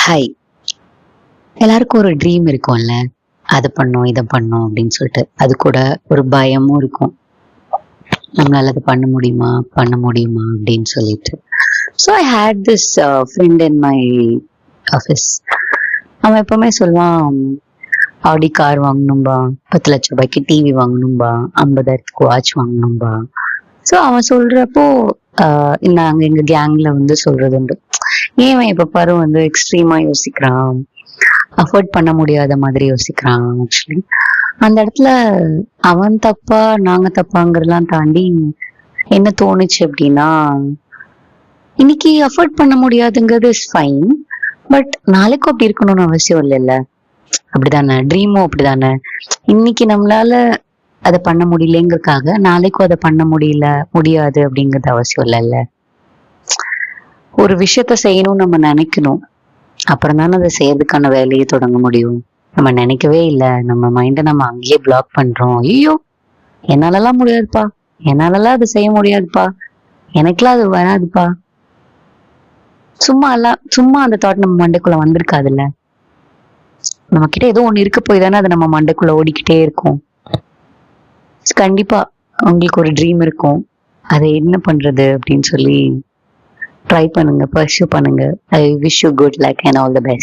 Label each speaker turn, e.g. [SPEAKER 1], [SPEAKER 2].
[SPEAKER 1] Hi. எல்லாருக்கும் ஒரு dream இருக்கும்ல. அது பண்ணோம், இதை பண்ணோம் அப்படின்னு சொல்லிட்டு. அது கூட ஒரு பயமும் இருக்கும். நம்மளால அது பண்ண முடியுமா அப்படின்னு சொல்லிட்டு. So I had this friend in my office. அவன் எப்பவுமே சொல்லுவான், ஆடி கார் வாங்கணும்பா, 10 லட்சம் ரூபாய்க்கு டிவி வாங்கணும்பா, 50,000க்கு வாட்ச் வாங்கணும்பா. ஸோ அவன் சொல்றப்போ நாங்க எங்க கேங்ல வந்து சொல்றது உண்டு, ஏன் இவன் இப்ப பாரு வந்து எக்ஸ்ட்ரீமா யோசிக்கிறான், அஃபோர்ட் பண்ண முடியாத மாதிரி யோசிக்கிறான். ஆக்சுவலி அந்த இடத்துல அவன் தப்பா நாங்க தப்பாங்கிறதெல்லாம் தாண்டி என்ன தோணுச்சு அப்படின்னா, இன்னைக்கு அஃபோர்ட் பண்ண முடியாதுங்கிறது இஸ் ஃபைன், பட் நாளைக்கும் அப்படி இருக்கணும்னு அவசியம் இல்லைல்ல. அப்படிதானே? ட்ரீமும் அப்படிதானே. இன்னைக்கு நம்மளால அதை பண்ண முடியலங்கிறதுக்காக நாளைக்கும் அதை பண்ண முடியாது அப்படிங்கிறது அவசியம் இல்லைல்ல. ஒரு விஷயத்த செய்யணும்னு நம்ம நினைக்கணும், அப்புறம் தானே அதை செய்யறதுக்கான வேலையை தொடங்க முடியும். நம்ம நினைக்கவே இல்லை, நம்ம மைண்டை நம்ம அங்கேயே பிளாக் பண்றோம். ஐயோ, என்னாலலாம் முடியாதுப்பா, என்னாலலாம் அது செய்ய முடியாதுப்பா, எனக்குலாம் அது வராதுப்பா. சும்மா அந்த தாட் நம்ம மண்டைக்குள்ள வந்திருக்காதுல்ல. நம்ம கிட்ட ஏதோ ஒண்ணு இருக்க போய் தானே அது நம்ம மண்டைக்குள்ள ஓடிக்கிட்டே இருக்கும். கண்டிப்பா உங்களுக்கு ஒரு ட்ரீம் இருக்கும், அதை என்ன பண்றது அப்படின்னு சொல்லி ட்ரை பண்ணுங்க, பர்சியூ பண்ணுங்க. I wish you good luck and all the best.